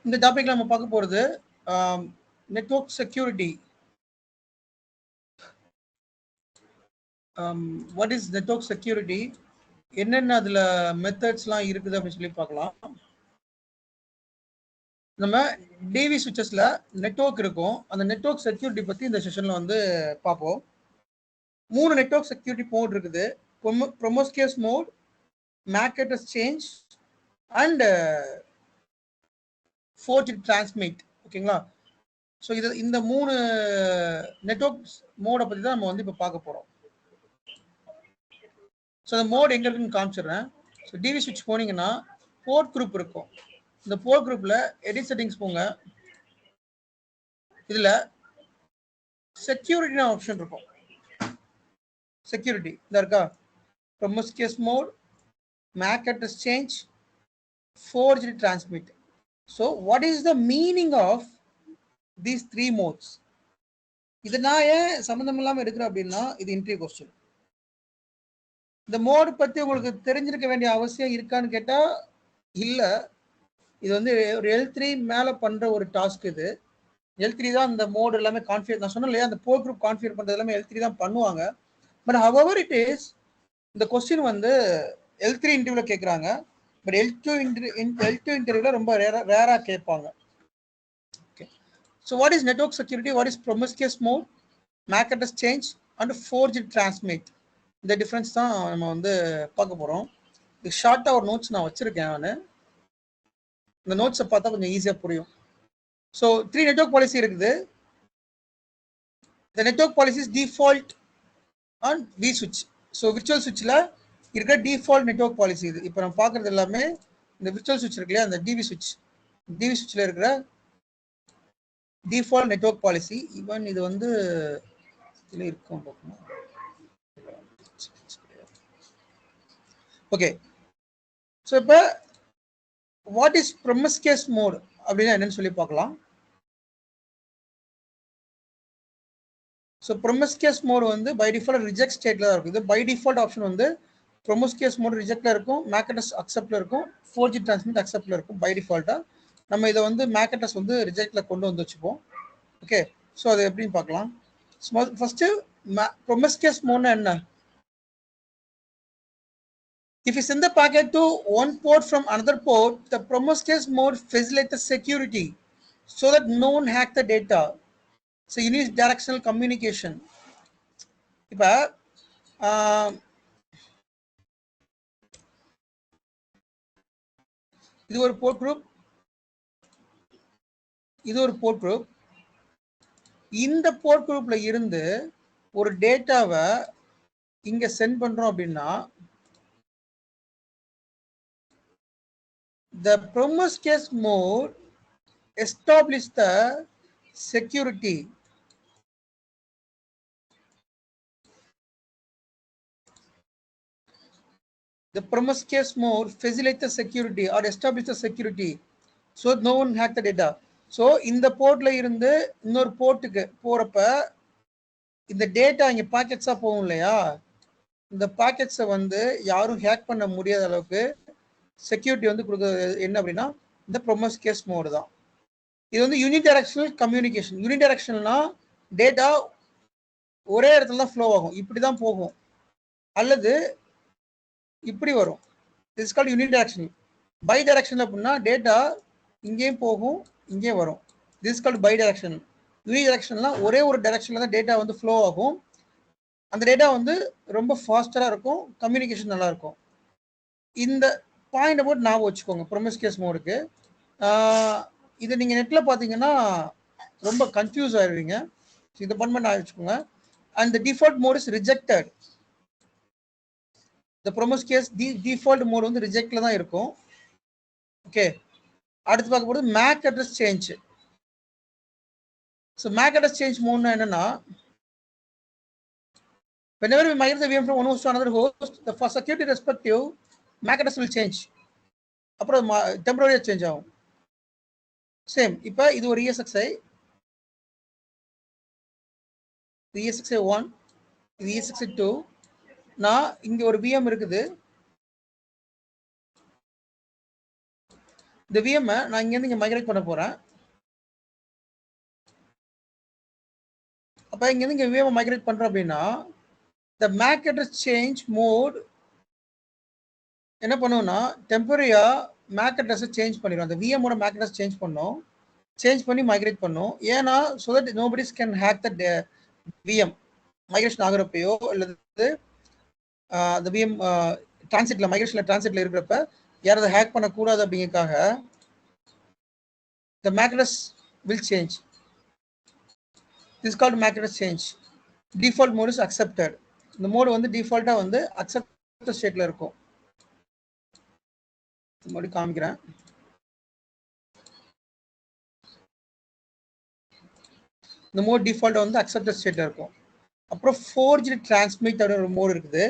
இந்த டாபிக்ல நம்ம பார்க்க போறது network security. What is network security, என்னென்ன அதுல மெத்தட்ஸ்லாம் இருக்குது அப்படின்னு சொல்லி பார்க்கலாம். நம்ம டிவி சுவிச்சஸ்ல நெட்வொர்க் இருக்கும், அந்த நெட்வொர்க் செக்யூரிட்டி பத்தி இந்த செஷன்ல வந்து பார்ப்போம். 3 நெட்வொர்க் செக்யூரிட்டி மோட் இருக்குது. Promiscuous mode, MAC address change அண்ட் forged transmit. ஓகேங்களா? ஸோ இந்த 3 நெட்வொர்க் மோடை பற்றி தான் நம்ம வந்து இப்போ பார்க்க போகிறோம். ஸோ அந்த மோட் எங்கே இருக்குன்னு காமிச்சிடுறேன். ஸோ டிவி சுவிட்ச் போனீங்கன்னா போர்ட் குரூப் இருக்கும். இந்த போர்ட் குரூப்பில் எடிட் செட்டிங்ஸ் போங்க. இதில் செக்யூரிட்டின்னு ஆப்ஷன் இருக்கும். செக்யூரிட்டி இந்த இருக்கா, ப்ரோமிஸ்கியஸ் mode, MAC address change, forged transmit. So what is the meaning of these 3 modes? இது நான் ஏன் சம்மந்தம் இல்லாமல் எடுக்கிறேன் அப்படின்னா, இது இன்டர்வியூ கொஸ்டின். இந்த மோடு பற்றி உங்களுக்கு தெரிஞ்சிருக்க வேண்டிய அவசியம் இருக்கான்னு கேட்டால் இல்லை. இது வந்து ஒரு L3 மேலே பண்ணுற ஒரு டாஸ்க். இது L3 தான் இந்த மோடு எல்லாமே கான்ஃபிகர். நான் சொன்னேன் இல்லையா, அந்த போர்ட் குரூப் கான்ஃபிகர் பண்ணுறது எல்லாமே L3 தான் பண்ணுவாங்க. பட் ஹவெவர் இட் இஸ், இந்த கொஸ்டின் வந்து L3 இன்டர்வியூவில் கேட்குறாங்க. பட் L2 இன்டர்வியூவில் ரொம்ப ரேராக கேட்பாங்க. Okay, so what is network security, what is promiscuous mode, MAC address change அண்ட் forged transmit. இந்த டிஃப்ரென்ஸ் தான் நம்ம வந்து பார்க்க போகிறோம். இது ஷார்ட்டாக ஒரு நோட்ஸ் நான் வச்சுருக்கேன். நான் இந்த நோட்ஸை பார்த்தா கொஞ்சம் ஈஸியாக புரியும். ஸோ 3 நெட்வொர்க் பாலிசி இருக்குது. இந்த network policies default on V சுவிட்ச். ஸோ விர்ச்சுவல் சுவிட்சில் இருக்கிற டிஃபால்ட் நெட்வொர்க் பாலிசி இது. இப்போ நம்ம பார்க்குறது எல்லாமே இந்த விர்ச்சுவல் சுவிட்ச் இருக்கு இல்லையா, அந்த டிவி சுவிட்சில் இருக்கிற டிஃபால்ட் நெட்வொர்க் பாலிசி. ஈவன் இது வந்து இதில் இருக்கும் பார்க்கணும். ஓகே, ஸோ இப்போ வாட் இஸ் ப்ரோமிஸ்கியஸ் மோட் அப்படின்னா என்னன்னு சொல்லி பார்க்கலாம். ஸோ ப்ரோமிஸ்கியஸ் மோட் வந்து பை டிஃபால்ட் ரிஜெக்ட் ஸ்டேட்ல தான் இருக்கும். இது பை டிஃபால்ட் ஆப்ஷன் வந்து ப்ரோமிஸ்கியஸ் மோட் ரிஜெக்ட்ல இருக்கும், MAC address அக்செப்ட்ல இருக்கும், forged transmit அக்செப்ட்ல இருக்கும். பை டிஃபால்ட்டா நம்ம இதை வந்து MAC address வந்து ரிஜெக்ட்ல கொண்டு வந்து வச்சுப்போம். ஓகே, ஸோ அது எப்படின்னு பார்க்கலாம். ஃபர்ஸ்ட் ப்ரோமிஸ்கியஸ் மோட்னா என்ன? If you send the packet to one port from another port, the promiscuous mode facilitates the security so that no one hack the data. So unidirectional communication. இப்போ இது ஒரு போர்ட் குரூப், இது ஒரு board group. இந்த board குரூப்ல இருந்து ஒரு டேட்டாவை இங்க சென்ட் பண்றோம் அப்படின்னா, the promiscuous mode establish the security. The promiscuous mode facilitates the security or establish the security so no one hack the data. So இந்த போர்ட்ல இருந்து இன்னொரு போர்ட்டுக்கு போறப்ப இந்த டேட்டா இங்கே பாக்கெட்ஸாக போகும் இல்லையா, இந்த பாக்கெட்ஸை வந்து யாரும் ஹேக் பண்ண முடியாத அளவுக்கு செக்யூரிட்டி வந்து கொடுக்குறது என்ன அப்படின்னா இந்த ப்ரோமிஸ்கியஸ் மோடு தான். இது வந்து யூனிடைரக்ஷனல் கம்யூனிகேஷன். யூனிடைரக்ஷனல்னா டேட்டா ஒரே இடத்துல தான் ஃப்ளோ ஆகும், இப்படி தான் போகும், அல்லது இப்படி வரும். This called unidirectional. Bidirectional அப்படின்னா டேட்டா இங்கேயும் போகும், இங்கேயும் வரும். This called bidirectional. யூனிடைரக்ஷனல்னா ஒரே ஒரு டைரக்ஷன்ல தான் டேட்டா வந்து ஃப்ளோ ஆகும். அந்த டேட்டா வந்து ரொம்ப ஃபாஸ்டராக இருக்கும், கம்யூனிகேஷன் நல்லா இருக்கும். இந்த பாயிண்ட் போட்டு ஞாபகம் வச்சுக்கோங்க ப்ரோமிஸ்கியஸ் மோடுக்கு. இதை நீங்கள் நெட்டில் பார்த்தீங்கன்னா ரொம்ப கன்ஃபியூஸ் ஆயிடுவீங்க. இதை பண்ண வச்சுக்கோங்க. And the default mode is rejected. The promiscuous default mode வந்து ரிஜெக்ட்ல தான் இருக்கும். ஓகே, அடுத்து பார்க்க போகிறது MAC address change. So MAC address change மோட்னா என்னன்னா, whenever we migrate the VM from one host to another host, the for security perspective, MAC address will change. அப்புறம் டெம்பரரியா change ஆகும். சேம் இப்போ இது ஒரு ESXi, இது ESXi 1, இது ESXi 2. நான் இங்கே ஒரு VM இருக்குது. இந்த VM நான் இங்கேருந்து இங்கே மைக்ரேட் பண்ண போகிறேன். அப்போ இங்கேருந்து இங்கே VM மைக்ரேட் பண்ணுறோம் அப்படின்னா இந்த MAC address change mode என்ன பண்ணுவோம்னா டெம்பரரியாக MAC address சேஞ்ச் பண்ணிடும். அந்த VM ஓட MAC address சேஞ்ச் பண்ணோம், சேஞ்ச் பண்ணி மைக்ரேட் பண்ணோம். ஏன்னா so that nobody's can hack the VM migration ஆகிறப்பையோ அல்லது அந்த VM டிரான்சிட்ல மைக்ரேஷன்ல டிரான்சிட்ல இருக்கிறப்ப யாராவது ஹேக் பண்ணக்கூடாது அப்படிங்கிறதுக்காக the MAC address will change. This is called MAC address change. Default mode is accepted. இந்த மோடு வந்து டிஃபால்ட்டா வந்து அக்செப்ட் ஸ்டேட்ல இருக்கும். மோடி காமிக்கிறேன். இந்த மோட் டிஃபால்ட்டா வந்து அக்செப்ட் ஸ்டேட்ல இருக்கும். அப்புறம் forged transmit அப்படிங்கிற ஒரு மோட் இருக்குது.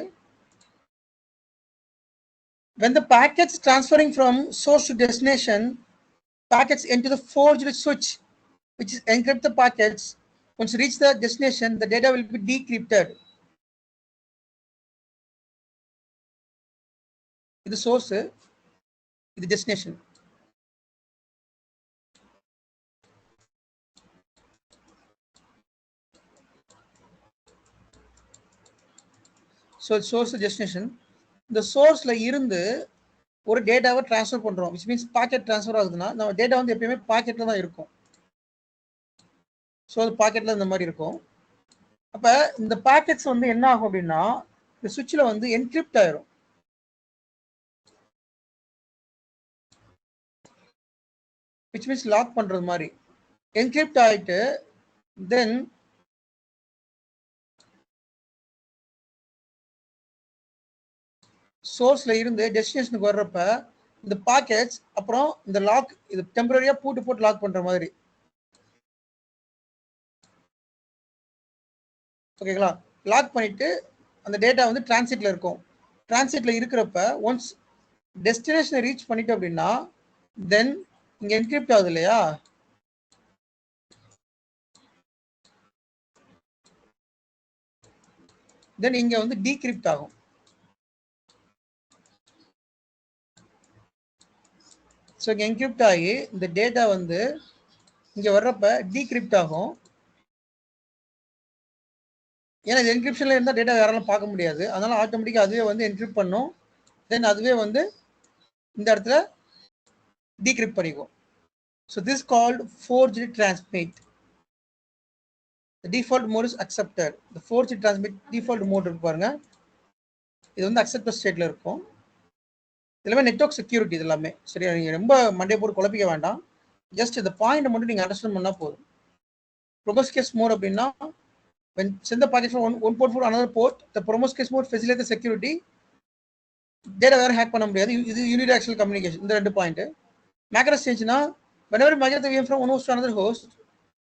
When the packets transferring from source to destination, packets enter the forged switch, which is encrypt the packets. Once you reach the destination, the data will be decrypted. The source, the destination. So source the destination. The source la irundhu ஒரு டேட்டாவை transfer பண்றோம், which means packet transfer ஆகுதுன்னா நம்ம data வந்து எப்பயுமே பாக்கெட்ல தான் இருக்கும். ஸோ அது பாக்கெட்ல இந்த மாதிரி இருக்கும். அப்ப இந்த பாக்கெட்ஸ் வந்து என்ன ஆகும் அப்படின்னா இந்த சுவிட்சில் வந்து என்கிரிப்ட் ஆயிரும். which means லாக் பண்றது மாதிரி என்கிரிப்ட் ஆயிட்டு தென் சோர்ஸ்ல இருந்து டெஸ்டினேஷனுக்கு வர்றப்ப இந்த பாக்கெட்ஸ் அப்புறம் இந்த லாக் இது டெம்பரரியா போட்டு லாக் பண்ற மாதிரி. ஓகேங்களா? லாக் பண்ணிட்டு அந்த டேட்டா வந்து டிரான்சிட்ல இருக்கும். டிரான்சிட்ல இருக்கிறப்ப ஒன்ஸ் டெஸ்டினேஷனை ரீச் பண்ணிட்டு அப்படின்னா தென் இங்க என்கிரிப்ட் ஆகுது இல்லையா, தென் இங்க வந்து டீக்ரிப்ட் ஆகும். ஸோ இங்கே என்கிரிப்ட் ஆகி இந்த டேட்டா வந்து இங்கே வர்றப்ப டீக்ரிப்ட் ஆகும். ஏன்னா இது என்கிரிப்ஷனில் இருந்தால் டேட்டா யாராலும் பார்க்க முடியாது, அதனால ஆட்டோமேட்டிக்காக அதுவே வந்து என்கிரிப்ட் பண்ணும். தென் அதுவே வந்து இந்த இடத்துல டீக்ரிப்ட் பண்ணிக்கும். So this called forged transmit. The default mode is accepted. The forged transmit default mode இருக்கு பாருங்க, இது வந்து அக்செப்ட் ஸ்டேட்ல இருக்கும். இதெல்லாமே நெட்வொர்க் செக்யூரிட்டி. இது எல்லாமே சரியா, நீங்க ரொம்ப மண்டே போட்டு குழப்பிக்க வேண்டாம். ஜஸ்ட் இந்த பாயிண்ட் மட்டும் நீங்க அண்டர்ஸ்டாண்ட் பண்ணா போதும். Promiscuous mode அப்படின்னா when send the packet from one port for another port, the promiscuous mode facilitates the security. Data வேற ஹேக் பண்ண முடியாது. இது யூனிடாக்சுவல் கம்யூனிகேஷன். இந்த ரெண்டு point. MAC address changeனா whenever you migrate the VM from one host to another host,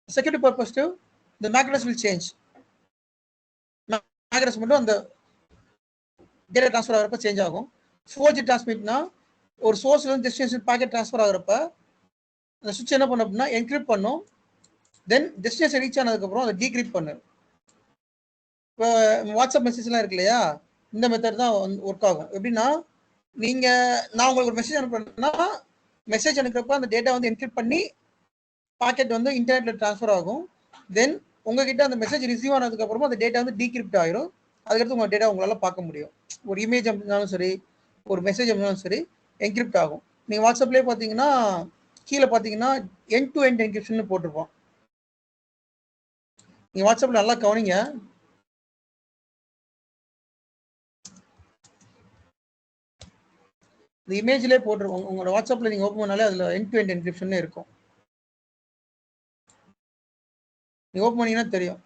security perspective, the MAC address will change. MAC address மட்டும் அந்த data transfer ஆகிறப்ப change ஆகும். forged transmitனா ஒரு சோர்ஸ்ல இருந்து டெஸ்டினேஷன் பாக்கெட் ட்ரான்ஸ்ஃபர் ஆகிறப்ப அந்த சுவிட்ச் என்ன பண்ணும் அப்படின்னா என்கிரிப்ட் பண்ணும். தென் டெஸ்டினேஷன் ரீச் ஆனதுக்கப்புறம் அதை டீக்ரிப்ட் பண்ணு. இப்போ வாட்ஸ்அப் மெசேஜ்லாம் இருக்கு இல்லையா, இந்த மெத்தட் தான் ஒர்க் ஆகும். எப்படின்னா நான் உங்களுக்கு ஒரு மெசேஜ் அனுப்புறேன்னா மெசேஜ் அனுப்புறப்ப அந்த டேட்டா வந்து என்கிரிப்ட் பண்ணி பாக்கெட் வந்து இன்டர்நெட்ல ட்ரான்ஸ்ஃபர் ஆகும். தென் உங்ககிட்ட அந்த மெசேஜ் ரிசீவ் ஆனதுக்கு அப்புறமா அந்த டேட்டா வந்து டீக்ரிப்ட் ஆயிரும். அதுக்கடுத்து உங்க டேட்டா உங்களால பார்க்க முடியும். ஒரு இமேஜ் அப்படின்னாலும் சரி, ஒரு மெசேஜ் அப்படின்னாலும் சரி என்கிரிப்ட் ஆகும். நீங்க வாட்ஸ்அப்லேயே பார்த்தீங்கன்னா கீழே பார்த்தீங்கன்னா எண்ட் டு எண்ட் என்கிரிப்ஷன் போட்டிருப்போம். நீங்க வாட்ஸ்அப்ல நல்லா கவனிங்க. இந்த இமேஜ்லேயே போட்டிருக்கோம். உங்களோட வாட்ஸ்அப்ல நீங்க ஓப்பன் பண்ணாலே அதுல எண்ட் டு எண்ட் என்கிரிப்ஷன் இருக்கும். நீங்க ஓப்பன் பண்ணீங்கன்னா தெரியும்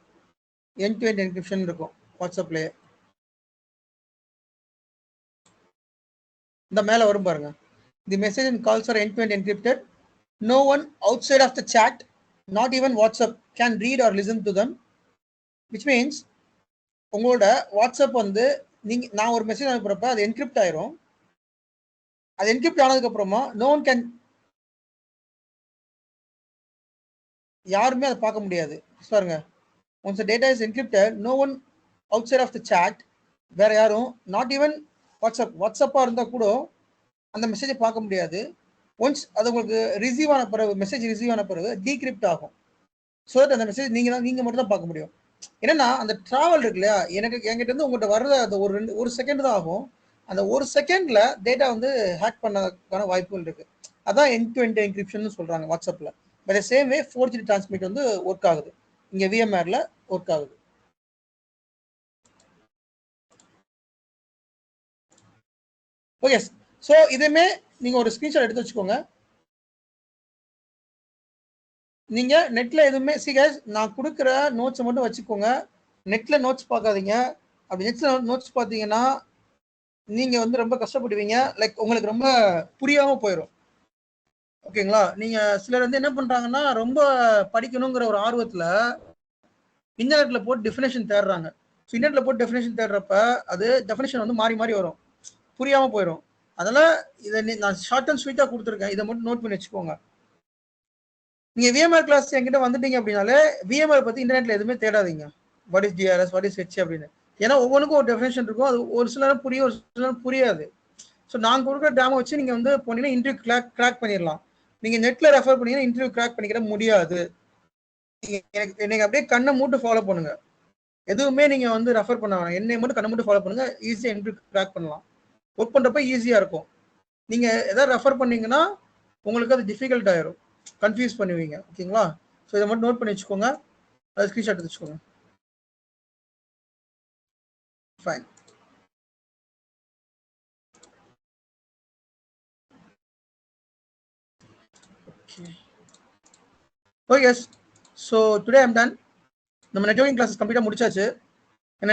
எண்ட் டு எண்ட் என்கிரிப்ஷன் இருக்கும் வாட்ஸ்அப்லேயே. இந்த மேலே வரும் பாருங்க, the message and calls are end to end encrypted. No one outside of the chat, not even WhatsApp, can read or listen to them. Which means உங்களோட WhatsApp வந்து நான் ஒரு message அனுப்புறப்ப அது என்கிரிப்ட் ஆயிரும். அது என்கிரிப்ட் ஆனதுக்கு அப்புறமா no one can, யாருமே அதை பார்க்க முடியாது. பாருங்க, once the data is encrypted, no one outside of the chat, வேற யாரும், not even WhatsApp, வாட்ஸ்அப்பா இருந்தா கூட அந்த மெசேஜை பார்க்க முடியாது. ஒன்ஸ் அது உங்களுக்கு ரிசீவ் ஆன பிறகு மெசேஜ் ரிசீவ் ஆன பிறகு டீக்ரிப்ட் ஆகும். ஸோ தட் அந்த மெசேஜ் நீங்க மட்டும் தான் பார்க்க முடியும். என்னன்னா அந்த டிராவல் இருக்கு இல்லையா, என்கிட்ட இருந்து உங்கள்கிட்ட வர்றது அந்த ஒரு செகண்ட் தான் ஆகும். அந்த ஒரு செகண்ட்ல டேட்டா வந்து ஹேக் பண்ணதுக்கான வாய்ப்புகள் இருக்கு. அதான் எண்ட் டு எண்ட் என்கிரிப்ஷன் சொல்றாங்க வாட்ஸ்அப்ல. But same way forgery transmit வந்து ஒர்க் ஆகுது, இங்க விஎம்ஆர்ல ஒர்க் ஆகுது. ஓகே, ஸோ இதுவுமே நீங்க ஒரு ஸ்கிரீன்ஷாட் எடுத்து வச்சுக்கோங்க. நீங்க நெட்ல எதுவுமே கைஸ், நான் கொடுக்குற நோட்ஸை மட்டும் வச்சுக்கோங்க. நெட்ல நோட்ஸ் பார்க்காதீங்க. அப்படி நெட்ல நோட்ஸ் பார்த்தீங்கன்னா நீங்க வந்து ரொம்ப கஷ்டப்படுவீங்க. லைக் உங்களுக்கு ரொம்ப புரியாம போயிடும். ஓகேங்களா? நீங்க சிலர் வந்து என்ன பண்றாங்கன்னா, ரொம்ப படிக்கணுங்கிற ஒரு ஆர்வத்துல இன்டர்நெட்ல போட்டு டெஃபினேஷன் தேடுறாங்க. ஸோ இன்டர்நெட்ல போட்டு டெஃபினேஷன் தேடுறப்ப அது டெஃபினேஷன் வந்து மாறி மாறி வரும், புரியாம போயிடும். அதனால இதை நான் ஷார்ட் அண்ட் ஸ்வீட்டா கொடுத்துருக்கேன், இதை மட்டும் நோட் பண்ணி வச்சுக்கோங்க. நீங்க விஎம்ஆர் கிளாஸ் என்கிட்ட வந்துட்டீங்க அப்படின்னாலே விஎம்ஆர் பத்தி இன்டர்நெட்ல எதுவுமே தேடாதீங்க. What is DRS, what is H அப்படின்னு. ஏன்னா ஒவ்வொன்றுக்கும் ஒரு டெஃபினேஷன் இருக்கும். அது ஒரு சில நேரம் புரியும், ஒரு சில நேரம் புரியாது. ஸோ நாங்கள் கொடுக்குற டேமோ வச்சு நீங்கள் வந்து போனீங்கன்னா இன்டர்வியூ கிராக் பண்ணிடலாம். நீங்கள் நெட்டில் ரெஃபர் பண்ணீங்கன்னா இன்டர்வியூ கிராக் பண்ணிக்கிற முடியாது. எனக்கு அப்படியே கண்ணை மூட்டு ஃபாலோ பண்ணுங்க. எதுவுமே நீங்கள் வந்து ரெஃபர் பண்ண வேணாம், என்னை மட்டும் கண்ணை மூட்டு ஃபாலோ பண்ணுங்க. ஈஸியாக இன்டர்வியூ கிராக் பண்ணலாம். ஒர்க் பண்ணுறப்ப ஈஸியாக இருக்கும். நீங்கள் எதாவது ரெஃபர் பண்ணீங்கன்னா உங்களுக்கு அது டிஃபிகல்ட் ஆயிரும், கன்ஃபியூஸ் பண்ணுவீங்க. ஓகேங்களா? ஸோ இதை மட்டும் நோட் பண்ணி வச்சுக்கோங்க, அதை ஸ்க்ரீன்ஷாட் எடுத்து வச்சுக்கோங்க. Fine. Okay, so today I'm ton. நம்ம நெட்வொர்க்கிங் கிளாஸஸ் கம்ப்ளீட்டாக முடிச்சாச்சு.